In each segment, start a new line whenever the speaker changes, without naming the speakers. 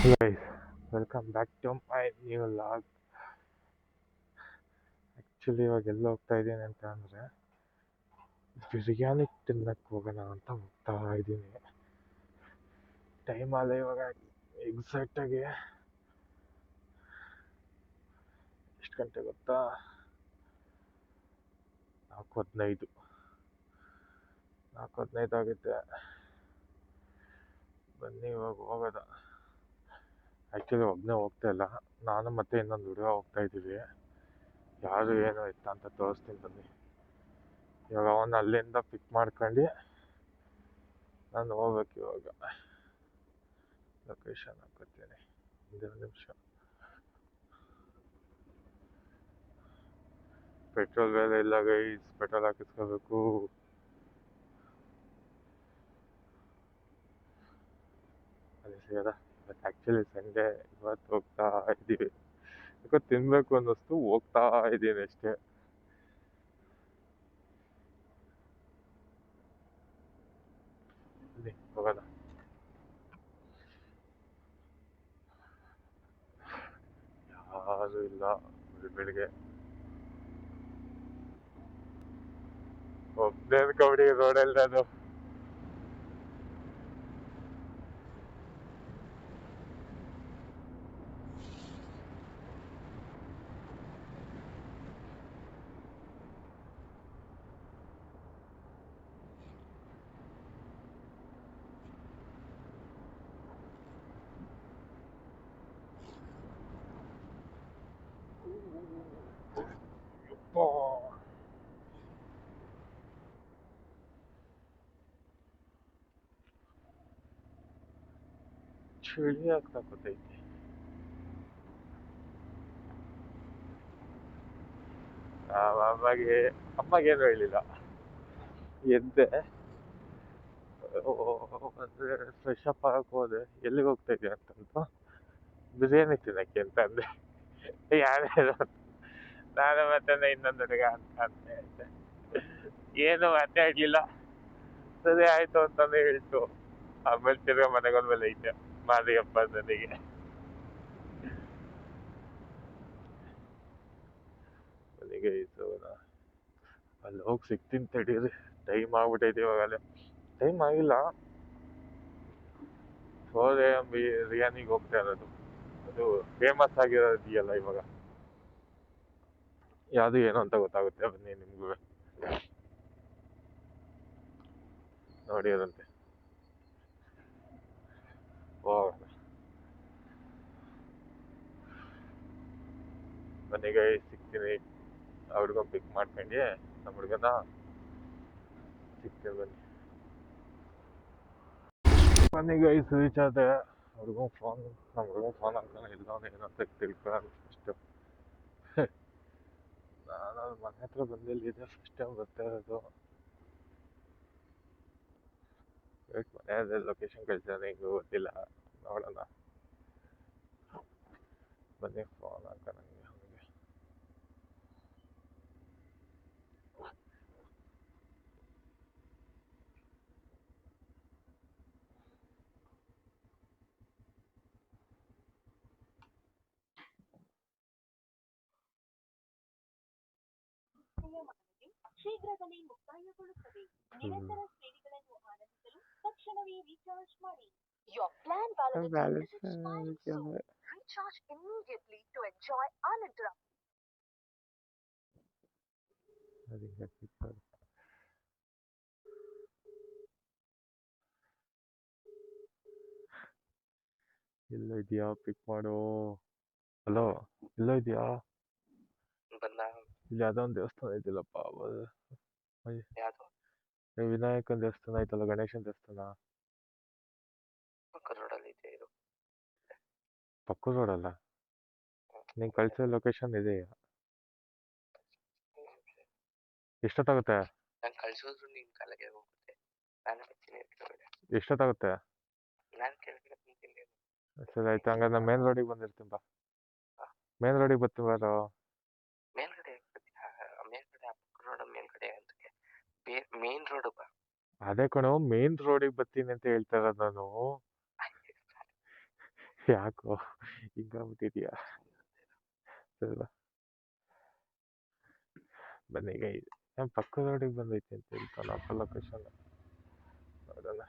Guys, welcome back to my new vlog. Actually ಇವಾಗ ಎಲ್ಲ ಹೋಗ್ತಾ ಇದ್ದೀನಿ ಅಂತ ಅಂದರೆ ಬಿರಿಯಾನಿ ತಿನ್ನಕ್ಕೆ ಹೋಗೋಣ ಅಂತ ಹೋಗ್ತಾ ಇದ್ದೀನಿ. ಟೈಮ್ ಅಲ್ಲ ಇವಾಗ ಎಕ್ಸಾಕ್ಟಾಗಿ ಎಷ್ಟು ಗಂಟೆ ಗೊತ್ತಾ? 4:15 4:15 ಆಗುತ್ತೆ. ಬನ್ನಿ ಇವಾಗ ಹೋಗೋದ. ಆ್ಯಕ್ಚುಲಿ ಒಬ್ಬನೇ ಹೋಗ್ತಾ ಇಲ್ಲ, ನಾನು ಮತ್ತೆ ಇನ್ನೊಂದು ಹುಡುಗ ಹೋಗ್ತಾ ಇದ್ದೀವಿ. ಯಾರು ಏನು ಇತ್ತ ಅಂತ ತೋರಿಸ್ತೀನಿ ಬನ್ನಿ. ಇವಾಗ ಅವನ್ನ ಅಲ್ಲಿಂದ ಪಿಕ್ ಮಾಡ್ಕೊಂಡು ನಾನು ಹೋಗ್ಬೇಕು. ಇವಾಗ ಲೊಕೇಶನ್ ಹಾಕೋತೀನಿ, ಒಂದು ನಿಮಿಷ. ಪೆಟ್ರೋಲ್ ಬೆಲೆ ಇಲ್ಲ ಗೈಸ್, ಪೆಟ್ರೋಲ್ ಹಾಕಿಸ್ಕೋಬೇಕು. ಅದೇ ಸಿಗದ. ಬಟ್ ಆ್ಯಕ್ಚುಲಿ ಸಂಡೇ ಇವತ್ತು ಹೋಗ್ತಾ ಇದ್ದೀವಿ. ಯಾಕೋ ತಿನ್ನಬೇಕು ಅನ್ನಿಸ್ತು, ಹೋಗ್ತಾ ಇದ್ದೀನಿ ಅಷ್ಟೇ. ಬನ್ನಿ ಹೋಗೋಣ. ಯಾರು ಇಲ್ಲ ಬೆಳಿಗ್ಗೆ. ಒಬ್ಬನೇ ಅನ್ಕೊಬಿಡಿ ರೋಡಲ್ಲಿ ನಾನು. ಚಳಿ ಆಗ್ತಾ ಗೊತ್ತೈತಿ. ಅಮ್ಮಗೇನು ಹೇಳಿಲ್ಲ. ಎದ್ದೆ, ಅಂದರೆ ಫ್ರೆಶ್ ಅಪ್ ಆಗಕ್ಕೆ ಹೋದೆ. ಎಲ್ಲಿಗೆ ಹೋಗ್ತಾ ಇದೆಯಾ ಅಂತಂದು ಬಿರಿಯಾನಿ ತಿನ್ನಕ್ಕೆ ಅಂತ ಅಂದೆ. ಯಾರ್ಯಾರು ನಾನು ಮತ್ತೆ ಇನ್ನೊಂದು ಹುಡುಗ ಅಂತ ಅಂದೆ. ಏನು ಮಾತಾಡ್ಲಿಲ್ಲ. ಸರಿ ಆಯ್ತು ಅಂತಾನೆ ಹೇಳ್ತು. ಆಮೇಲೆ ತಿರ್ಗಾ ಮನೆಗೊಂದ್ಮೇಲೆ ಐತೆ ಮಾರಿಯಪ್ಪ ನನಗೆ. ಮನೆಗೆ ಇತ್ತು ಅಲ್ಲಿ ಹೋಗಿ ಸಿಗ್ತೀನಿ ತಡೀರಿ. ಟೈಮ್ ಆಗ್ಬಿಟ್ಟೈತೆ ಇವಾಗಲೇ. ಟೈಮ್ ಆಗಿಲ್ಲ, 4 AM ಬಿರಿಯಾನಿಗೆ ಹೋಗ್ತಾ ಇರೋದು. ಅದು ಫೇಮಸ್ ಆಗಿರೋದಿಯಲ್ಲ ಇವಾಗ. ಯಾವುದು ಏನು ಅಂತ ಗೊತ್ತಾಗುತ್ತೆ ಬನ್ನಿ ನಿಮಗೂ. ನೋಡಿರಂತೆ. ಹೋಗೋಣ ಮನೆಗೆ ಸಿಗ್ತೀನಿ. ಆ ಹುಡ್ಗ ಪಿಕ್ ಮಾಡ್ಕೊಂಡು ನಮ್ಮ ಹುಡ್ಗನ ಸಿಗ್ತೀನಿ ಬನ್ನಿ. ಮನೆಗೆ ರೀಚ್ ಆದೆ. ಹುಡ್ಗನ್ ಫೋನ್, ನಮ್ಮ ಹುಡ್ಗನ್ ಫೋನ್ ಹಾಕೋಣ ಇಲ್ಲವನು ಏನಂತ ತಿಳ್ಕೊಳ್ಳೋಣ ಫಸ್ಟು. ನಾನು ಮನೆ ಹತ್ರ ಬಂದಿಲ್ಲಿದೆ, ಫಸ್ಟ್ ಟೈಮ್ ಬರ್ತಾ ಇರೋದು. ಮನೆ ಲೊಕೇಶನ್ ಕಳ್ಸಿದಾನೆ, ಹಿಂಗೆ ಗೊತ್ತಿಲ್ಲ, ನೋಡೋಣ ಬನ್ನಿ. ಫೋನ್ ಹಾಕೋಣ ಅವನಿಗೆ. ಶೀಘ್ರದಲ್ಲೇ ಮುಕ್ತಾಯಗೊಳ್ಳುತ್ತದೆ. ನಿರಂತರ ಶ್ರೇಣಿಗಳನ್ನು ಆನಂದಿಸಲು ತಕ್ಷಣವೇ ರೀಚಾರ್ಜ್ ಮಾಡಿ. Your plan validated soon. Recharge immediately to enjoy uninterrupted. ಎಲ್ಲೋ ಇದೆಯಾ? ಪಿಕ್ ಮಾಡು. ಹಲೋ, ಎಲ್ಲೋ ಇದೆಯಾ? ಇಲ್ಲಿ ಯಾವುದೋ ಒಂದು ದೇವಸ್ಥಾನ ಐತಿಲ್ಲಪ್ಪ. ವಿನಾಯಕನ ದೇವಸ್ಥಾನ ಐತಲ್ಲ, ಗಣೇಶನ ದೇವಸ್ಥಾನ ಪಕ್ಕದ ರೋಡಲ್ಲ. ನೀನು ಕಳ್ಸೋ ಲೊಕೇಶನ್ ಇದೆಯಾ? ಎಷ್ಟೊತ್ತಾಗುತ್ತೆ? ಎಷ್ಟೊತ್ತಾಗುತ್ತೆ? ಸರಿ ಆಯ್ತು, ಹಂಗಾರೆ ನಾನು ಮೇನ್ ರೋಡಿಗೆ ಬಂದಿರ್ತೀನಿ ಬಾ. ಮೇನ್ ರೋಡಿಗೆ ಬರ್ತೀನಿ ಬಾರೋ. ಅದೇ ಕಣೋ, ಮೇನ್ ರೋಡಿಗೆ ಬರ್ತೀನಿ ಅಂತ ಹೇಳ್ತಾ ಇರೋದು ನಾನು. ಯಾಕೋ ಹಿಂಗಾಗ್ಬಿಟ್ಟಿದ್ಯಾ? ಅಲ್ವಾ? ಬನ್ನಿ ಈಗ ನಮ್ಮ ಪಕ್ಕದ ರೋಡಿಗೆ ಬಂದೈತೆ ಅಂತ ಹೇಳ್ತಾನಪ್ಪ ಲೊಕೇಶನ್. ನೋಡೋಣ.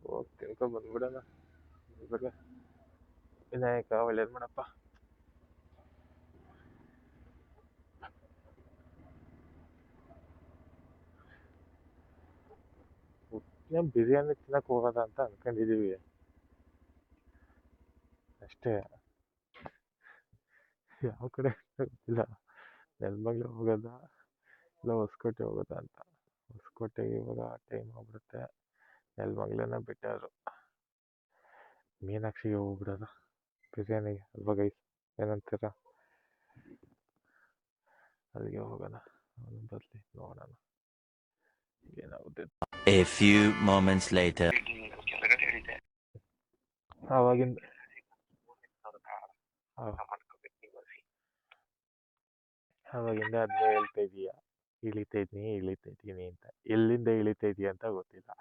ಹೋಗಿ ತಿನ್ಕೊಂಡ್ ಬಂದ್ಬಿಡೋಣ. ಇವಾಗ ವಿನಾಯಕ ಒಳ್ಳೇದು ಮಾಡಪ್ಪ. ಏನ್ ಬಿರಿಯಾನಿ ತಿನ್ನಕ್ ಹೋಗೋದ ಅಂತ ಅನ್ಕೊಂಡಿದೀವಿ ಅಷ್ಟೇ. ಯಾವ ಕಡೆ ಗೊತ್ತಿಲ್ಲ. ನೆಲಮಂಗ್ಲ ಹೋಗೋದ ಇಲ್ಲ ಹೊಸಕೋಟೆ ಹೋಗೋದ ಅಂತ. ಹೊಸಕೋಟೆಗೆ ಇವಾಗ ಟೈಮ್ ಆಗ್ಬಿಡುತ್ತೆ. ನೆಲಮಂಗ್ಲನ ಬೆಟರು. ಮೀನಾಕ್ಷಿಗೆ ಹೋಗ್ಬಿಡೋದು ಬಿರಿಯಾನಿಗೆ ಅಲ್ವಾ ಗೈಸ್? ಏನಂತೀರ? ಅಲ್ಲಿಗೆ ಹೋಗೋಣ. ಅವನು ಬರ್ಲಿ ನೋಡೋಣ ಏನಾಗುತ್ತೆ.
A few moments later.
ಆವಾಗಿಂದ ಆವಾಗಿಂದ ಅದನ್ನೇ ಹೇಳ್ತಾ ಇದೀಯ, ಇಳಿತಾ ಇದ್ದೀನಿ ಅಂತ. ಎಲ್ಲಿಂದ ಇಳಿತಾ ಇದೀಯ ಅಂತ ಗೊತ್ತಿಲ್ಲ.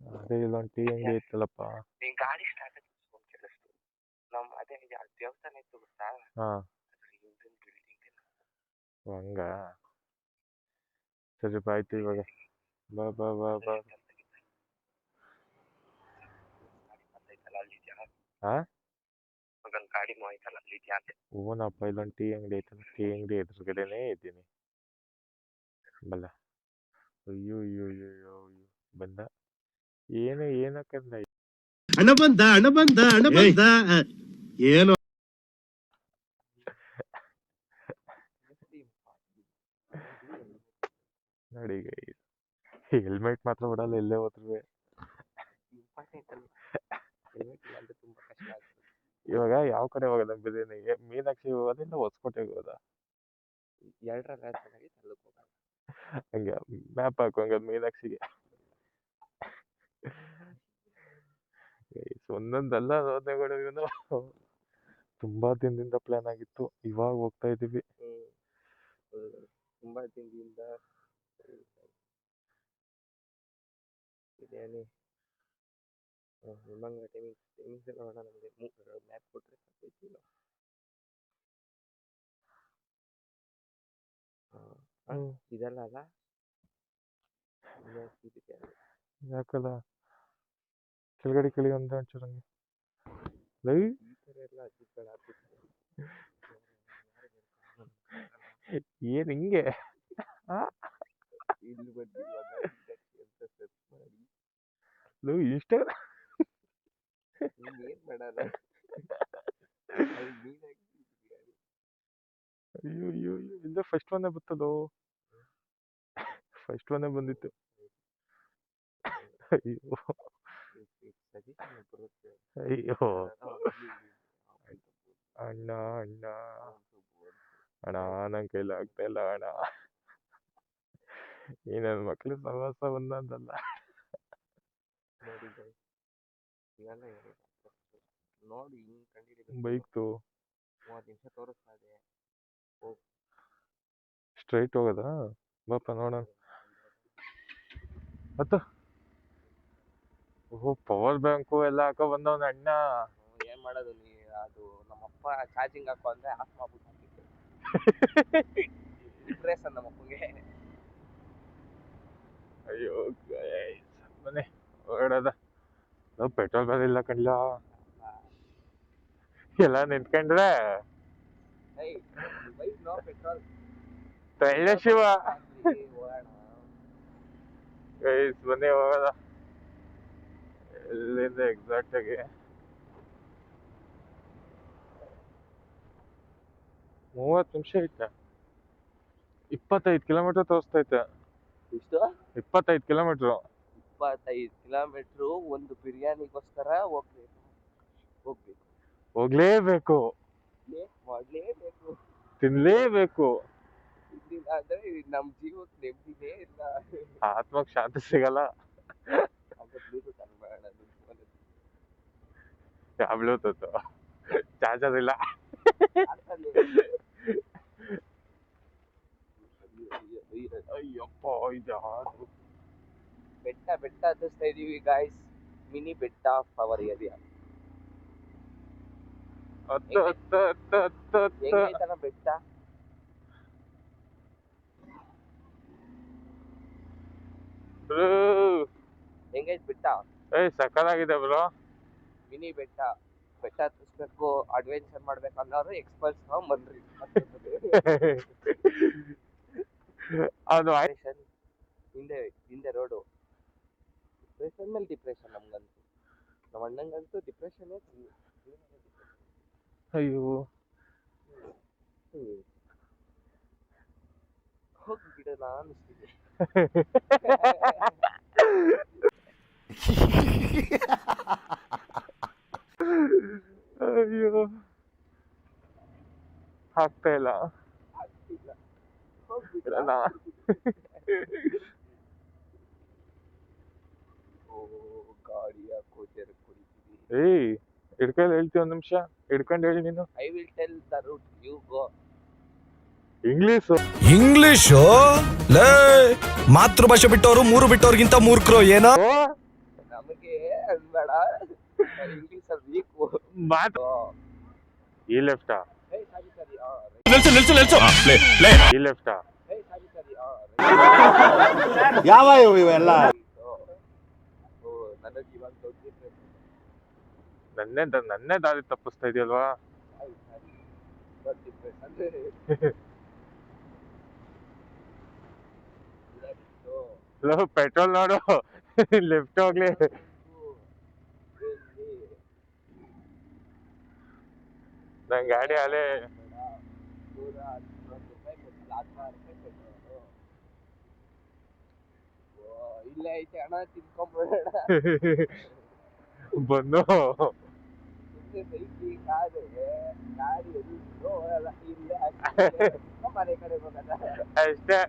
ಅದೇ ಇಲ್ಲೊಂದು ಟೀ ಅಂಗಡಿ ಇತ್ತಲ್ಲಪ್ಪ. ಹಾ ಹಂಗ ಸರಿ ಆಯ್ತು. ಇವಾಗ ಬಾ ಬಾ ಬಾ ಬಾ. ಹಾ ಓನಪ್ಪ ಇಲ್ಲೊಂದು ಟೀ ಅಂಗಡಿ ಐತಲ್ಲ, ಟೀ ಅಂಗಡಿ ಎದುರುಗಡೆನೇ ಇದ್ದೀನಿ. ಬಲ್ಲ. ಅಯ್ಯೋ ಅಯ್ಯೋ ಅಯ್ಯೋ ಅಯ್ಯೋ ಬಂದ. ಏನಕ್ಕಂದ
ಹಣ ಬಂದ ಏನು
ನೋಡಿ ಹೆಲ್ಮೆಟ್ ಮಾತ್ರ ಬಿಡಲ್ಲ ಎಲ್ಲೇ ಹೋದ್ರು. ಇವಾಗ ಯಾವ ಕಡೆ ಹೋಗೋದ ಬಿರಿಯಾನಿಗೆ? ಮೀನಾಕ್ಷಿ ಹೋಗೋದಿಲ್ಲ ಹೊಸಕೋಟೆಗೆ ಹೋಗೋದ? ಹಂಗೆ ಮ್ಯಾಪ್ ಹಾಕು ಹಂಗ ಮೀನಾಕ್ಷಿಗೆ. ಒಂದೊಂದಲ್ಲ ಇವನು ತುಂಬಾ ದಿನದಿಂದ ಪ್ಲಾನ್ ಆಗಿತ್ತು. ಇವಾಗ ಹೋಗ್ತಾ ಇದೀವಿ. ತುಂಬಾ ದಿನದಿಂದ ಬಿರಿಯಾನಿ ಟೈಮಿಂಗ್ಸ್ ಎಲ್ಲ ನೋಡೋಣ. ನಮಗೆ ಮ್ಯಾಪ್ ಕೊಟ್ಟರೆ ಸಾಕೈತಿಲ್ಲ. ಇದೆಲ್ಲ ಅಲ್ಲ ಯಾಕಲ್ಲ ಕೆಳಗಡೆ ಕೇಳಿ ಒಂಚೂರು ಹಂಗೆ ಏನ್ ಹಿಂಗೆ ಇನ್ಸ್ಟಾಗ್ರಾಮ್ ಅಯ್ಯೋ ಅಯ್ಯೋ ಇಲ್ಲ ಫಸ್ಟ್ ಒನ್ನೇ ಬರ್ತದೋ. ಫಸ್ಟ್ ಒನ್ನೇ ಬಂದಿತ್ತು. ಅಯ್ಯೋ ಅಯ್ಯೋ ಅಣ್ಣ ಅಣ್ಣ ಅಣ್ಣ ನನ್ ಕೈಲಿ ಆಗ್ತಾ ಇಲ್ಲ ಅಣ್ಣ. ಈ ನನ್ನ ಮಕ್ಳು ಸವಾಸ ಒಂದಲ್ಲ. ಬೈಕ್ತು ಸ್ಟ್ರೈಟ್ ಹೋಗೋದ? ಬಾಪ ನೋಡೋಣ. ಮತ್ತು ಓಹೋ ಪವರ್ ಬ್ಯಾಂಕು ಎಲ್ಲ ಹಾಕೋ ಬಂದವನ ಅಣ್ಣ. ಏನ್ ಮಾಡೋದು ಅದು ನಮ್ಮಪ್ಪ ಚಾರ್ಜಿಂಗ್ ಹಾಕೋ ಅಂದ್ರೆ ಆಫ್ ಮಾಡ್ಬಿಟ್ಟು ನಮ್ಮಪ್ಪಗೆ. ಅಯ್ಯೋ ಬನ್ನಿ ಹೊರಡೋದ. ನಾವು ಪೆಟ್ರೋಲ್ ಬರಲಿಲ್ಲ ಕಣ್ಲ. ಎಲ್ಲ ನಿಂತ್ಕೊಂಡ್ರೆ ತಳ್ಳ ಶಿವ. ಬನ್ನಿ ಹೋಗೋದ. ಎಲ್ಲಿಂದ ಎಕ್ಸಾಕ್ಟ್ ಆಗಿ 30 ನಿಮಿಷ ಐತೆ. 25 ಕಿಲೋಮೀಟರ್ ತೋರಿಸ್ತೈತೆ. ಎಷ್ಟು? 25 ಕಿಲೋಮೀಟ್ರು. 25 ಕಿಲೋಮೀಟ್ರು ಒಂದು ಬಿರಿಯಾನಿಗೋಸ್ಕರ ಹೋಗ್ಲೇಬೇಕು. ತಿನ್ಲೇಬೇಕು. ಅಂದ್ರೆ ನಮ್ ಜೀವಕ್ಕೆ ನೆಮ್ಮದಿನೇ ಇಲ್ಲ. ಆತ್ಮಕ್ ಶಾಂತಿ ಸಿಗಲ್ಲ. ಬ್ಲೂಟೂತ್ ಚಾರ್ಜರ್ ಇಲ್ಲ. ಅಪ್ಪ ಇದು ಯಾರು
ಬೆಟ್ಟ ಹತ್ತಿಸ್ತಾ ಇದೀವಿ ಗಾಯ್ಸ್. ಮಿನಿ ಬೆಟ್ಟ ಆಫ್ ಅವರ್ ಏರಿಯಾ.
ಹತ್ತು ಹತ್ತು ಹತ್ತು ಹತ್ತು ಹತ್ತು
ಹೆಂಗೈತನ ಬೆಟ್ಟ?
ಬ್ರೋ
ಹೆಂಗೈತ್ ಬೆಟ್ಟ?
ಸಕ್ಕತ್ತಾಗಿದೆ ಬ್ರೋ.
ಮಿನಿ ಬೆಟ್ಟ ಹತ್ತಿಸ್ಬೇಕು, ಅಡ್ವೆಂಚರ್ ಮಾಡ್ಬೇಕು ಅನ್ನೋರು ಎಕ್ಸ್ಪರ್ಟ್ಸ್ ಬಂದ್ರಿ.
ಅದು
ಹಿಂದೆ ರೋಡು ಡಿಪ್ರೆಷನ್ ಮೇಲೆ ಡಿಪ್ರೆಷನ್. ನಮ್ಗಂತೂ ನಮ್ಮ ಅಣ್ಣಂಗಂತೂ ಡಿಪ್ರೆಷನ್
ಅಯ್ಯೋ
ಹೋಗ್ಬಿಡೋಣ ಅನಿಸ್ತಿದೆ.
ಅಯ್ಯೋ ಆಗ್ತಾ ಇಲ್ಲ.
ಹೋಗ್ಬಿಡೋಣ. ಗಾಡಿಯ ಕೋಚರ್ ಕುಡಿತೀವಿ.
ಹಿಡ್ಕೊಂಡು ಹೇಳ್ತೀವಿ, ಒಂದ್ ನಿಮಿಷ ಹಿಡ್ಕೊಂಡು ಹೇಳಿ ನೀನು.
I will tell the route, you go.
English ಲೇ ಮಾತೃಭಾಷೆ ಬಿಟ್ಟವರು ಬಿಟ್ಟವ್ರಿಗಿಂತ ಮೂರ್ಖರು ಏನೋ.
ನಮಗೆ ಅನ್ಬೇಡ, ಇಂಗ್ಲಿಷ್ ಅಲ್ಲಿ ವೀಕ್.
ಮಾತು ಈ ಲೆಫ್ಟಾ ಈ ಲೆಫ್ಟಾ
ಯಾವ ಇವೆಲ್ಲ
ನನಗೆ ಇವಾಗ
ನನ್ನೇ ದಾರಿ ತಪ್ಪಿಸ್ತಾ ಇದೆಯಲ್ವಾ. ಪೆಟ್ರೋಲ್ ನೋಡು, ಲೆಫ್ಟ್ ಹೋಗ್ಲಿ. ನನ್ ಗಾಡಿ ಅಲ್ಲೇ
ಇಲ್ಲ ಐತೆ ಅಣ್ಣ, ತಿನ್ಕೊಂಡ್ಬಿಡೋಣ.
ಬಂದು
ಮನೆ ಕಡೆ ಹೋಗೋಣ
ಅಷ್ಟೇ.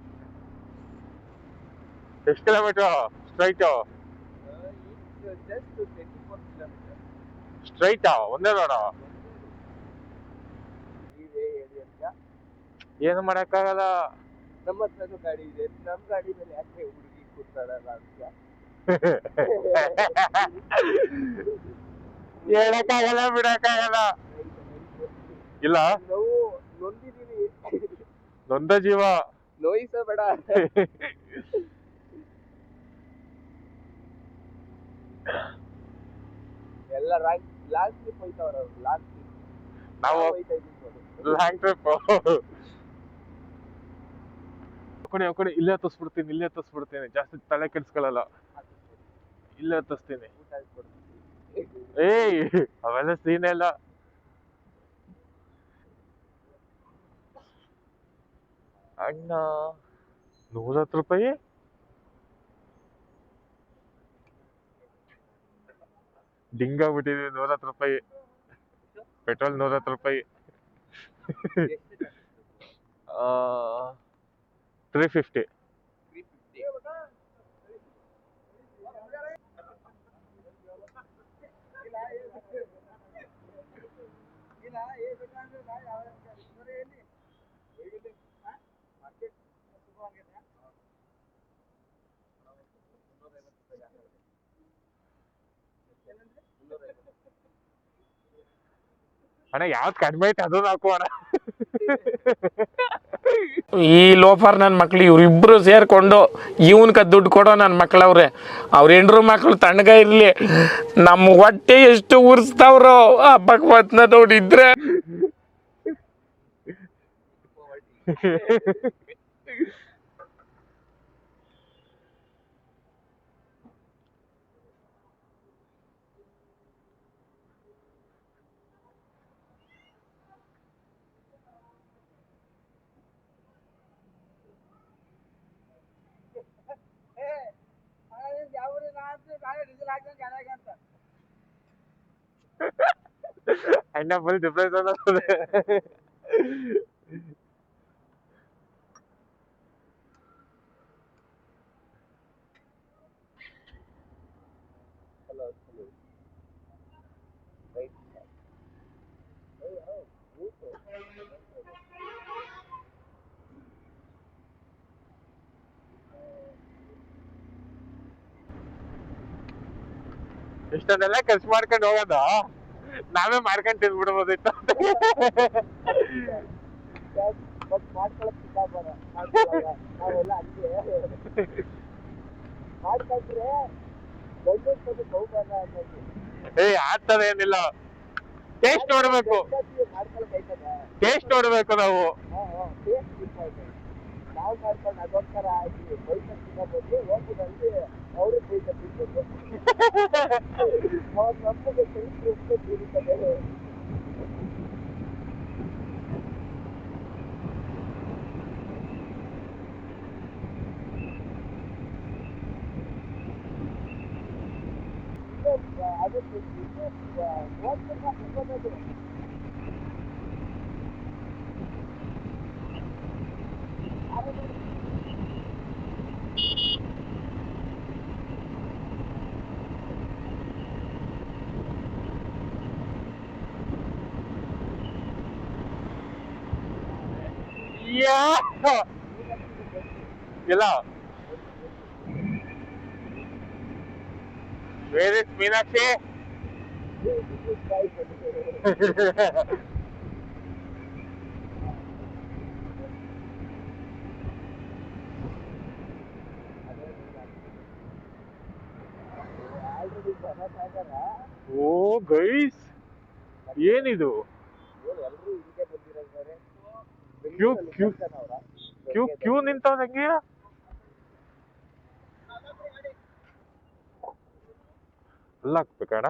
ಎಷ್ಟು ಕಿಲೋಮೀಟರ್ ಸ್ಟ್ರೈಟು?
ಜಸ್ಟ್ 24 ಕಿಲೋಮೀಟರ್
ಸ್ಟ್ರೈಟಾ? ಒಂದೇ ರೋಡ? ಏನು ಮಾಡಕ್ಕಾಗಲ್ಲ.
ನಮ್ಮ ಹತ್ರನೂ ಗಾಡಿ ಇದೆ, ನಮ್ ಗಾಡಿ ಮೇಲೆ ಯಾಕೆ ಹುಡುಗಿ ಕೂತಾಡಲ್ಲ ಅಂತ
ಹೇಳಕ್ಕಾಗಲ್ಲ, ಬಿಡಕ್ಕಾಗಲ್ಲ. ಇಲ್ಲ
ನಾವು ನೊಂದಿದೀವಿ.
ನೊಂದ ಜೀವ
ನೋಯಿಸಬೇಡ. ಎಲ್ಲ ಲಾಂಗ್ ಟ್ರಿಪ್ ಹೋಯ್ತವ್ರ ಅವ್ರು. ಲಾಂಗ್ ಟ್ರಿಪ್
ನಾವು ಲಾಂಗ್ ಟ್ರಿಪ್. ಕೊಡಿ ಇಲ್ಲೇ ಹತ್ತಿಸ್ಬಿಡ್ತೀನಿ. ಜಾಸ್ತಿ ತಲೆ ಕೆಡ್ಸ್ಕೊಳ್ಳಲ್ಲ. ಇಲ್ಲೇ ಹತ್ತಿಸ್ತೀನಿ. ಅವೆಲ್ಲ ಸೀನ್ ಇಲ್ಲ. ಅಣ್ಣ 110 ರೂಪಾಯಿ ಡಿಂಗಾಗ್ಬಿಟ್ಟಿದ್ವಿ. 110 ರೂಪಾಯಿ ಪೆಟ್ರೋಲ್, 110 ರೂಪಾಯಿ. 350. ಅಣ್ಣ ಯಾವ್ದು ಕಡಿಮೆ ಐತೆ ಅದನ್ನ ಹಾಕುವಣ.
ಈ ಲೋಫರ್ ನನ್ನ ಮಕ್ಳು ಇವ್ರಿಬ್ರು ಸೇರ್ಕೊಂಡು ಇವನ್ಕ ದುಡ್ಡು ಕೊಡೋ ನನ್ನ ಮಕ್ಳವ್ರೆ. ಅವ್ರ ಹೆಂಡ್ರು ಮಕ್ಳು ತಣ್ಣಗ ಇರ್ಲಿ, ನಮ್ಮ ಹೊಟ್ಟೆ ಎಷ್ಟು ಉರ್ಸ್ತಾವ್ರೋ ಆ ಭಗವತ್ನ ನೋಡಿದ್ರೆ.
ಅಣ್ಣ ಫುಲ್ ಡಿಫ್ರೆನ್ಸ್ ಅನ್ನಿಸ್ತದೆ. ಇಷ್ಟೊಂದೆಲ್ಲ ಖರ್ಚು ಮಾಡ್ಕೊಂಡು ಹೋಗೋದು ನಾವೇ ಮಾಡ್ಕೊಂಡು ತಿಂದ್ಬಿಡ್ಬೋದಿತ್ತು.
ಬಟ್ ಮಾಡ್ಕೊಳಕ್ ನಾವೆಲ್ಲ ಹಂಗೆ ಮಾಡ್ಕೊಂಡ್ರೆ ದೊಡ್ಡ ಬಹುಮಾನ ಅನ್ನೋದು.
ಆತರ ಏನಿಲ್ಲ, ಟೇಸ್ಟ್ ನೋಡ್ಬೇಕು,
ಮಾಡ್ಕೊಳಕ್ ಆಯ್ತದ
ಟೇಸ್ಟ್ ನೋಡ್ಬೇಕು ನಾವು.
ನಾವು ಮಾಡ್ಕೊಂಡು ಅದೊಂಥರ ಆಗಿ ಬೈಕ್ ತಿನ್ನೋದು ಹೋಗ್ಬಿಡಲ್ಲಿ ಅವರು ಬೈಕ್ ತಿನ್ಬೇಕು. ಅವ್ರು ನಮಗೆ ತಿರುತ್ತದೆ. ಅದಕ್ಕೆ
ಇಲ್ಲ, where is Meenakshi? ಓ ಗೈಸ್, ಏನಿದು? ಕ್ಯೂ ನಿಂತವ್ರ ಹೆಂಗೆ? ಅಲ್ಲ ಹಾಕ್ಬೇಕಣ್ಣ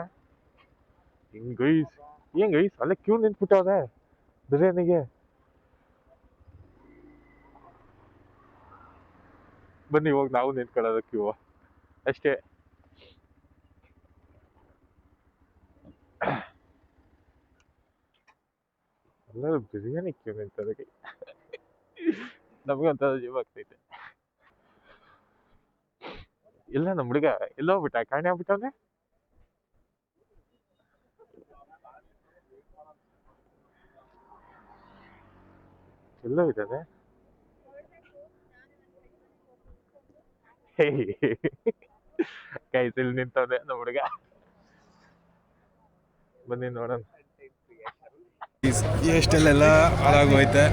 ಹಿಂಗ್ ಗೈಸ್, ಏನ್ ಗೈಸ್ ಅಲ್ಲೇ ಕ್ಯೂ ನಿಂತ್ಬಿಟ್ಟವ್ರೆ ಬಿರಿಯಾನಿಗೆ. ಬನ್ನಿ ಹೋಗಿ ನಾವು ನಿಂತ್ಕೊಳ್ಳೋದು ಕ್ಯೂ ಅಷ್ಟೇ. ಎಲ್ಲರೂ ಬಿರಿಯಾನಿ ಕ್ಯೂ ನಿಂತದಕ್ಕೆ ನಮ್ಗೆ ಒಂಥರ ಜೀವ ಆಗ್ತೈತೆ. ಇಲ್ಲ ನಮ್ಮ ಹುಡುಗ ಎಲ್ಲೋ ಹೋಗ್ಬಿಟ್ಟ, ಕಾಣೆ ಆಗ್ಬಿಟ್ಟವನೆ. ಎಲ್ಲೋ ಇದ್ದಾನೆ. ಕೈಸಲ್ಲಿ ನಿಂತವನೆ ನಮ್ಮ ಹುಡುಗ. ಬನ್ನಿ ನೋಡೋಣ.
ಎಷ್ಟೆಲ್ಲ ಹಾಳಾಗೋಯ್ತೆ.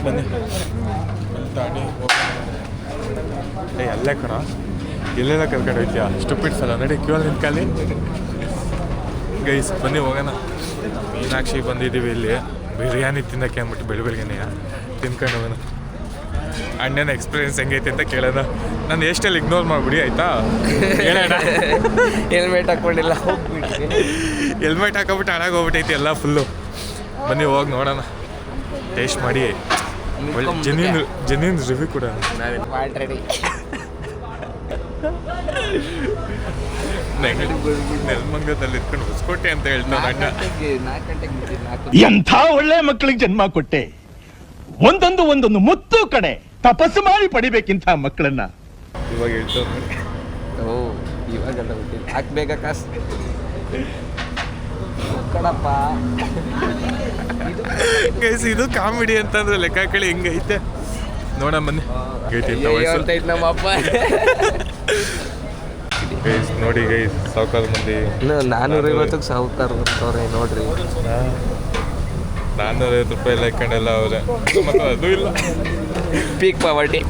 ಬನ್ನಿ ತಾಡಿ ಅಲ್ಲೇ ಕಣ, ಎಲ್ಲೆಲ್ಲ ಕರ್ಕೊಂಡು ಹೋಯ್ತೀಯ ಸ್ಟುಪಿಡ್ಸ್ ಅಲ್ಲ. ನಡಿ ಕ್ಯೂ ಅಲ್ಲಿ ನಿಂತ್ಕೊಳ್ಳಿ ಗೈಸ್. ಬನ್ನಿ ಹೋಗೋಣ. ಮೀನಾಕ್ಷಿ ಬಂದಿದ್ದೀವಿ ಇಲ್ಲಿ ಬಿರಿಯಾನಿ ತಿನ್ನಕ್ಕೆ ಅಂದ್ಬಿಟ್ಟು ಬೆಳಗ್ಗೆನೆ ತಿನ್ಕೊಂಡು ಹೋಗೋಣ. ಅಣ್ಣನ ಎಕ್ಸ್ಪೀರಿಯನ್ಸ್ ಹೆಂಗೈತೆ ಅಂತ ಕೇಳೋಣ. ನಾನು ಎಷ್ಟೆಲ್ಲ ಇಗ್ನೋರ್ ಮಾಡ್ಬಿಡಿ ಆಯ್ತಾ? ಹೇಳೋಣ.
ಹೆಲ್ಮೆಟ್ ಹಾಕೊಂಡಿಲ್ಲ,
ಹೆಲ್ಮೆಟ್ ಹಾಕೋಬಿಟ್ಟು ಹಾಳಾಗೋಗ್ಬಿಟ್ಟೈತಿ ಎಲ್ಲ ಫುಲ್ಲು. ಬನ್ನಿ ಹೋಗಿ ನೋಡೋಣ, ಟೇಸ್ಟ್ ಮಾಡಿ ಒಳ್ಳೆ ಜೆನ್ಯೂನ್ ರಿವ್ಯೂ ಕೊಡೋಣ.
ರೆಡಿ
ನೆಲಮಂಗಲದಲ್ಲಿ ಇಟ್ಕೊಂಡು ಹೊಸಕೋಟೆ ಅಂತ ಹೇಳ್ತಾನೆ ಅಣ್ಣ.
4 ಗಂಟೆಗೆ
ಎಂಥ ಒಳ್ಳೆ ಮಕ್ಕಳಿಗೆ ಜನ್ಮ ಕೊಟ್ಟೆ. ಒಂದೊಂದು ಮುತ್ತು ಕಡೆ ತಪಸ್ಸು ಮಾಡಿ ಪಡಿಬೇಕಿಂತ ಮಕ್ಕಳನ್ನ.
ಇವಾಗ ಹೇಳ್ತಾವೆ.
ಓ ಇವಾಗೆಲ್ಲ ಗೊತ್ತಿಲ್ಲ, ಹಾಕ್ಬೇಕ ಕಾಸು ಕಡಪ್ಪ.
ಗೈಸ್ ಇದು ಕಾಮಿಡಿ ಅಂತಂದ್ರೆ ಲೆಕ್ಕ ಹಾಕಿ ಹಿಂಗೈತೆ ನೋಡ. ಬನ್ನಿ
ಅಂತೈತೆ ನಮ್ಮ ಅಪ್ಪ.
ಗೈಸ್ ನೋಡಿ ಗೈಸ್, ಸಾವುಕಾರ ಮಂದಿ
450ಕ್ಕೆ ಸಾವುಕಾರ ಬರ್ತವ್ರೆ ನೋಡ್ರಿ.
450 ರೂಪಾಯಿ ಎಲ್ಲ ಇಟ್ಕೊಂಡೆಲ್ಲ ಅವ್ರೆ. ಮತ್ತೆ ಅದು ಇಲ್ಲ,
ಪೀಕ್ ಪಾವರ್ಟಿ.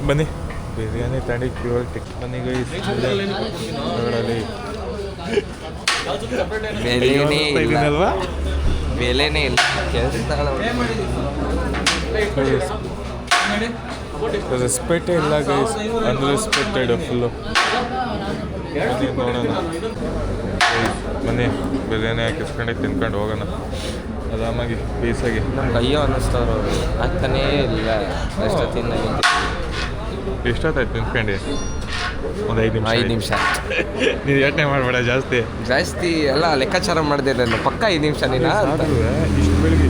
ಬನ್ನಿ ಬಿರಿಯಾನಿ ತಗೊಂಡು ಕ್ಯೂರಿಟಿ. ಬನ್ನಿ ಗೈಸ್ ನೋಡಲಿ.
ಬೆಲೆನೇ ಇಲ್ಲ,
ಅಲ್ವಾ?
ಬೆಲೆನೇ ಇಲ್ಲ.
ರೆಸ್ಪೆಕ್ಟೇ ಇಲ್ಲ ಗೈಸ್, ಅನ್ರೆಸ್ಪೆಕ್ಟೆಡ್ ಫುಲ್ಲು. ನೋಡೋಣ ಬನ್ನಿ, ಬಿರಿಯಾನಿ ಹಾಕಿಸ್ಕೊಂಡು ತಿನ್ಕೊಂಡು ಹೋಗೋಣ ಆರಾಮಾಗಿ ಪೀಸಾಗಿ.
ನಮ್ಗೆ ಅಯ್ಯೋ ಅನ್ನಿಸ್ತವ್ರು ಆಗ್ತಾನೇ ಇಲ್ಲ ಅಷ್ಟೊತ್ತಿನ.
ಎಷ್ಟೊತ್ತಾಯ್ತು ನಿಂತ್ಕೊಂಡು? ಒಂದು 5
ನಿಮಿಷ.
ನೀವು ಯೋಚನೆ ಮಾಡಬೇಡ ಜಾಸ್ತಿ
ಎಲ್ಲ ಲೆಕ್ಕಾಚಾರ ಮಾಡಿದೆ ನಾನು. ಪಕ್ಕ 5 ನಿಮಿಷ ನೀನು
ಇಷ್ಟು ಬೆಳಿಗ್ಗೆ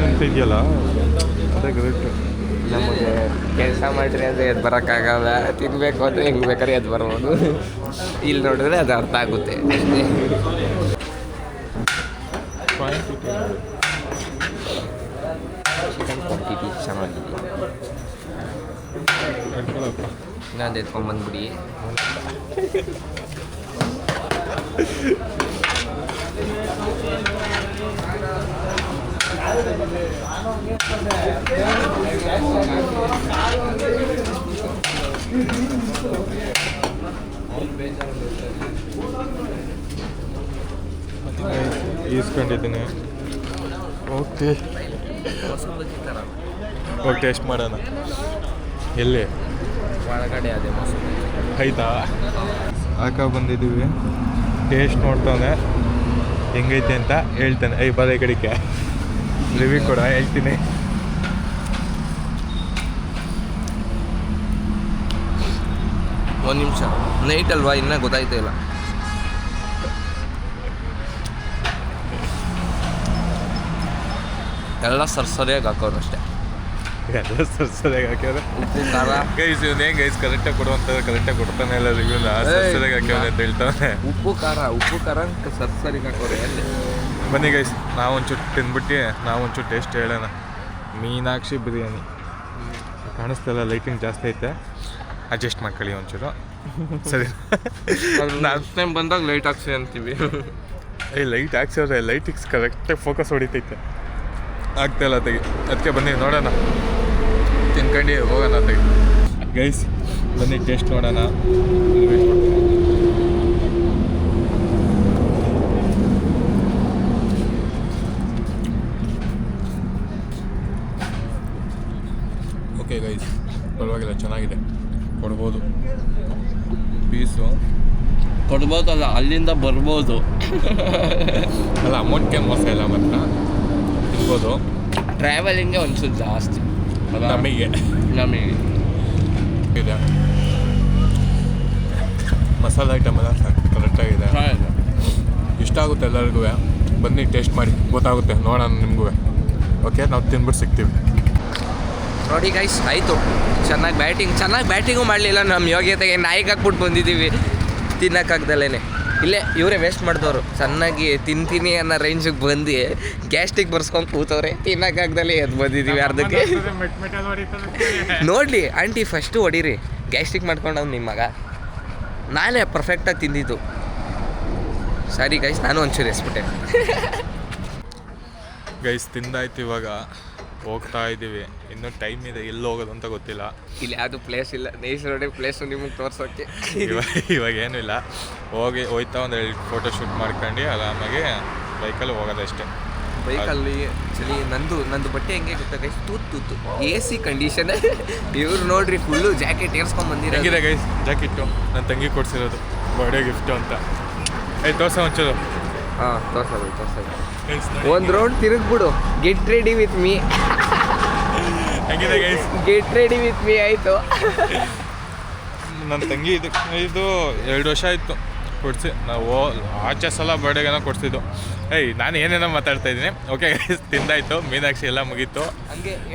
ನಿಂತಿದೆಯಲ್ಲ, ಅದೇ ಗ್ರೇಟ್.
ನಮಗೆ ಕೆಲಸ ಮಾಡಿರಿ ಅಂದರೆ ಎದ್ದು ಬರೋಕ್ಕಾಗಲ್ಲ, ತಿನ್ನಬೇಕು ಅಂದರೆ ಹೆಂಗೆ ಬೇಕಾದ್ರೆ ಎದ್ದು ಬರ್ಬೋದು. ಇಲ್ಲಿ ನೋಡಿದ್ರೆ ಅದು ಅರ್ಥ ಆಗುತ್ತೆ ಅಷ್ಟೇ. ಚಿಕನ್ ಕ್ವಾಂಟಿಟಿ ಚೆನ್ನಾಗಿದೆ. ಇನ್ನೊಂದು ಎತ್ಕೊಂಡ್ಬಂದ್ಬಿಡಿ.
ಈಸ್ಕೊಂಡಿದ್ದೀನಿ. ಓಕೆ ಓಕೆ, ಟೇಸ್ಟ್ ಮಾಡೋಣ. ಎಲ್ಲಿ
ಒಳಗಡೆ ಅದೇ ಮೊಸರು
ಆಯ್ತಾ? ಬಂದಿದ್ದೀವಿ. ಟೇಸ್ಟ್ ನೋಡ್ತಾನೆ ಹೆಂಗೈತೆ ಅಂತ ಹೇಳ್ತಾನೆ. ಬರೋ ಕಡೆಗೆ ರಿವ್ಯೂ ಕೂಡ ಹೇಳ್ತೀನಿ.
ಒಂದು ನಿಮಿಷ, ನೈಟ್ ಅಲ್ವಾ, ಇನ್ನೂ ಗೊತ್ತಾಯ್ತಾ ಇಲ್ಲ. ಎಲ್ಲ ಸರಿಯಾಗಿ ಹಾಕೋರು ಅಷ್ಟೇ.
ಎಲ್ಲ ಸರಿಯಾಗಿ ಹಾಕ್ಯಾರ.
ಉಪ್ಪು ಖಾರ
ಗೈಸ್ ಇವನೇ ಗೈಸ್ ಕರೆಕ್ಟಾಗಿ ಕೊಡುವಂಥದ್ದು ಕರೆಕ್ಟಾಗಿ ಕೊಡ್ತಾನೆ ಇಲ್ಲ. ರಿವ್ಯೂನ ಸರಿಯಾಗಿ ಹಾಕ್ಯಾವ ಅಂತ ಹೇಳ್ತಾನೆ.
ಉಪ್ಪು ಖಾರ ಸರಿಯಾಗಿ ಹಾಕೋರು ಅಲ್ಲಿ.
ಬನ್ನಿ ಗೈಸ್, ನಾವೊಂಚೂರು ತಿಂದ್ಬಿಟ್ಟು ನಾವೊಂಚೂರು ಟೇಸ್ಟ್ ಹೇಳೋಣ. ಮೀನಾಕ್ಷಿ ಬಿರಿಯಾನಿ ಕಾಣಿಸ್ತಲ್ಲ, ಲೈಟಿಂಗ್ ಜಾಸ್ತಿ ಐತೆ, ಅಡ್ಜಸ್ಟ್ ಮಾಡ್ಕೊಳ್ಳಿ ಒಂಚೂರು. ಸರಿ,
ನೆಕ್ಸ್ಟ್ ಟೈಮ್ ಬಂದಾಗ ಲೈಟ್ ಹಾಕ್ಸಿ ಅಂತೀವಿ.
ಲೈಟ್ ಹಾಕ್ಸಿದ್ರೆ ಲೈಟಿಕ್ಸ್ ಕರೆಕ್ಟಾಗಿ ಫೋಕಸ್ ಹೊಡಿತೈತೆ, ಆಗ್ತಾಯಿಲ್ಲ ತೆಗಿ. ಅದಕ್ಕೆ ಬನ್ನಿ ನೋಡೋಣ, ತಿನ್ಕೊಂಡು ಹೋಗೋಣ ತೆಗಿ. ಗೈಸ್ ಬನ್ನಿ ಟೇಸ್ಟ್ ನೋಡೋಣ. ಓಕೆ ಗೈಸ್, ಪರವಾಗಿಲ್ಲ, ಚೆನ್ನಾಗಿದೆ, ಕೊಡ್ಬೋದು. ಪೀಸು
ಕೊಡ್ಬೋದಲ್ಲ, ಅಲ್ಲಿಂದ ಬರ್ಬೋದು.
ಅಲ್ಲ, ಅಮೌಂಟ್ಗೆ ಮೋಸ ಇಲ್ಲ, ಮಾತ್ರ ತಿನ್ಬೋದು.
ಟ್ರಾವೆಲಿಂಗ್ಗೆ ಒಂಚೂರು ಜಾಸ್ತಿ
ನಮಗೆ ಇದೆ. ಮಸಾಲೆ ಐಟಮ್ ಎಲ್ಲ ಕರೆಕ್ಟಾಗಿದೆ, ಇಷ್ಟ ಆಗುತ್ತೆ ಎಲ್ಲರಿಗೂ. ಬನ್ನಿ ಟೇಸ್ಟ್ ಮಾಡಿ, ಗೊತ್ತಾಗುತ್ತೆ, ನೋಡೋಣ ನಿಮಗೂ. ಓಕೆ, ನಾವು ತಿನ್ಬಿಟ್ಟು ಸಿಗ್ತೀವಿ.
ನೋಡಿ ಗೈಸ್, ಆಯಿತು, ಚೆನ್ನಾಗಿ ಬ್ಯಾಟಿಂಗು ಮಾಡಲಿಲ್ಲ. ನಮ್ಮ ಯೋಗ್ಯತೆಗೆ ನಾಯಿಗೆ ಹಾಕ್ಬಿಟ್ಟು ಬಂದಿದ್ದೀವಿ, ತಿನ್ನೋಕ್ಕಾಗ್ದಲೇ. ಇಲ್ಲೇ ಇವರೇ ವೇಸ್ಟ್ ಮಾಡಿದವರು. ಚೆನ್ನಾಗಿ ತಿಂತೀನಿ ಅನ್ನೋ ರೇಂಜಿಗೆ ಬಂದು ಗ್ಯಾಸ್ಟಿಕ್ ಬರ್ಸ್ಕೊಂಡು ಕೂತವ್ರೆ, ತಿನ್ನೋಕ್ಕಾಗ್ದಲೇ ಎದ್ದು ಬಂದಿದ್ದೀವಿ ಅರ್ಧಕ್ಕೆ. ನೋಡಲಿ ಆಂಟಿ, ಫಸ್ಟು ಹೊಡೀರಿ, ಗ್ಯಾಸ್ಟಿಕ್ ಮಾಡ್ಕೊಂಡವ್ನು ನಿಮ್ಮ ಮಗ. ನಾನೇ ಪರ್ಫೆಕ್ಟಾಗಿ ತಿಂದಿದ್ದು. ಸಾರಿ ಗೈಸ್, ನಾನು ಒಂಚೂರು ಎಸ್ಬಿಟ್ಟೆ.
ಗೈಸ್ ತಿಂದಾಯ್ತು, ಇವಾಗ ಹೋಗ್ತಾ ಇದ್ದೀವಿ. ಇನ್ನೂ ಟೈಮ್ ಇದೆ, ಎಲ್ಲಿ ಹೋಗೋದು ಅಂತ ಗೊತ್ತಿಲ್ಲ.
ಇಲ್ಲಿ ಯಾವುದು ಪ್ಲೇಸ್ ಇಲ್ಲ, ನೈಸ್ ರೋಡೇ ಪ್ಲೇಸು ನಿಮಗೆ ತೋರ್ಸೋಕ್ಕೆ.
ಇವಾಗ ಏನೂ ಇಲ್ಲ, ಹೋಯ್ತಾ ಒಂದು 2 ಫೋಟೋ ಶೂಟ್ ಮಾಡ್ಕೊಂಡು ಆರಾಮಾಗಿ ಬೈಕಲ್ಲಿ ಹೋಗೋದಷ್ಟೇ.
ಬೈಕಲ್ಲಿ ಚಳಿ. ನಂದು ಬಟ್ಟೆ ಹೆಂಗೆ ಗೊತ್ತಾಗ ತೂತು AC ಕಂಡೀಷನ್. ಇವ್ರು ನೋಡ್ರಿ ಫುಲ್ಲು ಜಾಕೆಟ್ ಏರ್ಸ್ಕೊಂಡು ಬಂದಿರೋ.
ಹೆಂಗಿದೆ ಗೈಸ್ ಜಾಕೆಟು? ನನ್ನ ತಂಗಿ ಕೊಡ್ಸಿರೋದು ಬರ್ಡೇ ಗಿಫ್ಟು ಅಂತ. ತೋರ್ಸ ಒಂಚೂರು.
ಹಾಂ, ತೋರ್ಸೋದು. ಒಂದು ರೌಂಡ್ ತಿರುಗ್ಬಿಡು. Get ready with me.
ಹೆಂಗಿದೆ guys?
Get ready with me ಆಯಿತು.
ನನ್ನ ತಂಗಿ ಇದು 2 ವರ್ಷ ಆಯಿತು ಕೊಡಿಸಿ. ನಾವು ಆಚೆ ಸಲ ಬರ್ಡೇಗೇನೋ ಕೊಡಿಸಿದ್ದು. ನಾನು ಏನೇನೋ ಮಾತಾಡ್ತಾ ಇದ್ದೀನಿ. ಓಕೆ ಗೈಸ್, ತಿಂದಾಯ್ತು, ಮೀನಾಕ್ಷಿ ಎಲ್ಲ ಮುಗೀತು.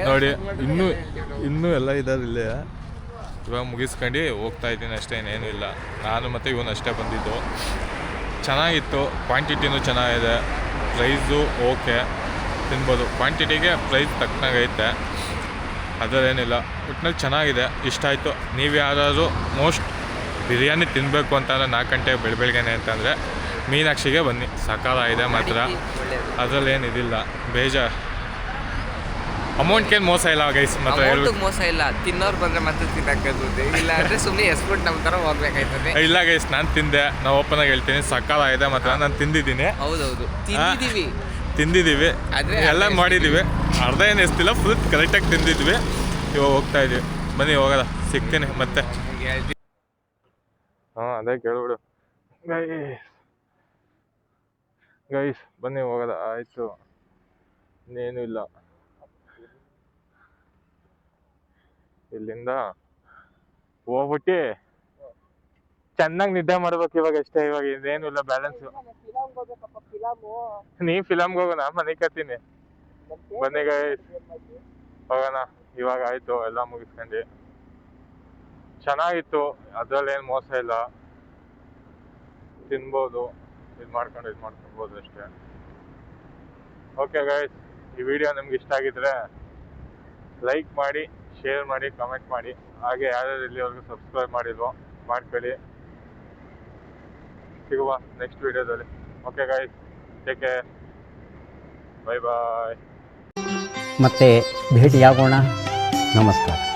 ನೋಡಿ, ಇನ್ನೂ ಎಲ್ಲ ಇದ್ದಾರೆ ಇಲ್ಲೇ. ಇವಾಗ ಮುಗಿಸ್ಕೊಂಡು ಹೋಗ್ತಾ ಇದ್ದೀನಿ ಅಷ್ಟೇ, ಇನ್ನೇನು ಇಲ್ಲ. ನಾನು ಮತ್ತು ಇವನು ಅಷ್ಟೇ ಬಂದಿದ್ದು. ಚೆನ್ನಾಗಿತ್ತು, ಕ್ವಾಂಟಿಟಿನೂ ಚೆನ್ನಾಗಿದೆ, ಪ್ರೈಸು ಓಕೆ, ತಿನ್ಬೋದು. ಕ್ವಾಂಟಿಟಿಗೆ ಪ್ರೈಸ್ ತಕ್ಕನಾಗೈತೆ, ಅದರೇನಿಲ್ಲ. ಒಟ್ಟಿನಲ್ಲಿ ಚೆನ್ನಾಗಿದೆ, ಇಷ್ಟ ಆಯಿತು. ನೀವು ಯಾರಾದರೂ ಬಿರಿಯಾನಿ ತಿನ್ನಬೇಕು ಅಂತಂದರೆ 4 ಗಂಟೆ ಬೆಳಗ್ಗೆನೆ ಅಂತಂದರೆ ಮೀನಾಕ್ಷಿಗೆ ಬನ್ನಿ, ಸಕಾಲಾಗಿದೆ ಮಾತ್ರ, ಅದರಲ್ಲೇನಿದಿಲ್ಲ. ಅಮೌಂಟ್ಗೇನು ಮೋಸ ಇಲ್ಲ ಗೈಸ್, ಮಾತ್ರ
ಮೋಸ ಇಲ್ಲ. ತಿನ್ನೋರು ಬಂದರೆ ಮತ್ತೆ ತಿನ್ನೋದು, ಇಲ್ಲ ಅಂದರೆ ಸುಮ್ಮನೆ ಎಸ್ಬಿಟ್ಟು ನಮ್ಮ ಥರ ಹೋಗ್ಬೇಕಾಯ್ತದೆ.
ಇಲ್ಲ ಗೈಸ್, ನಾನು ತಿಂದೆ, ನಾವು ಓಪನಾಗಿ ಹೇಳ್ತೀನಿ, ಸಕಾಲಾಗಿದೆ ಮಾತ್ರ. ನಾನು ತಿಂದಿದ್ದೀನಿ.
ಹೌದೌದು,
ತಿಂದಿದ್ದೀವಿ, ಎಲ್ಲ ಮಾಡಿದ್ದೀವಿ. ಅರ್ಧ ಏನು ಎಸ್ತಿಲ್ಲ, ಫುಲ್ ಕರೆಕ್ಟಾಗಿ ತಿಂದಿದ್ವಿ. ಇವಾಗ ಹೋಗ್ತಾ ಇದ್ದೀವಿ. ಬನ್ನಿ ಹೋಗೋದ, ಸಿಗ್ತೀನಿ ಮತ್ತೆ. ಹಾಂ, ಅದೇ ಕೇಳ್ಬಿಡು ಗೈಸ್. ಬನ್ನಿ ಹೋಗೋದ, ಆಯಿತು, ಇನ್ನೇನು ಇಲ್ಲ. ಇಲ್ಲಿಂದ ಹೋಗ್ಬಿಟ್ಟು ಚೆನ್ನಾಗಿ ನಿದ್ದೆ ಮಾಡ್ಬೇಕು ಇವಾಗ ಅಷ್ಟೇ. ಇವಾಗ ಇದೇನು ಇಲ್ಲ, ಬ್ಯಾಲೆನ್ಸ್. ನೀ ಫಿಲಮ್ಗೆ ಹೋಗೋಣ, ಮನೆ ಕತ್ತೀನಿ. ಬನ್ನಿ ಗೈಸ್, ಹೋಗೋಣ. ಇವಾಗ ಆಯಿತು, ಎಲ್ಲ ಮುಗಿಸ್ಕೊಂಡು. ಚೆನ್ನಾಗಿತ್ತು, ಅದರಲ್ಲೇನು ಮೋಸ ಇಲ್ಲ, ತಿನ್ಬೋದು, ಇದು ಮಾಡ್ಕೊಬೋದು ಅಷ್ಟೇ. ಓಕೆ ಗೈಸ್, ಈ ವಿಡಿಯೋ ನಿಮ್ಗೆ ಇಷ್ಟ ಆಗಿದ್ರೆ ಲೈಕ್ ಮಾಡಿ, ಶೇರ್ ಮಾಡಿ, ಕಮೆಂಟ್ ಮಾಡಿ.
ಹಾಗೆ ಯಾರ್ಯಾರು ಇಲ್ಲಿವರೆಗೂ ಸಬ್ಸ್ಕ್ರೈಬ್ ಮಾಡಿಲ್ವೋ ಮಾಡ್ಕೊಳ್ಳಿ. ಸಿಗುವ ನೆಕ್ಸ್ಟ್ ವಿಡಿಯೋದಲ್ಲಿ. Okay guys, take care, bye bye.
ಮತ್ತೆ ಭೇಟಿಯಾಗೋಣ. ನಮಸ್ಕಾರ.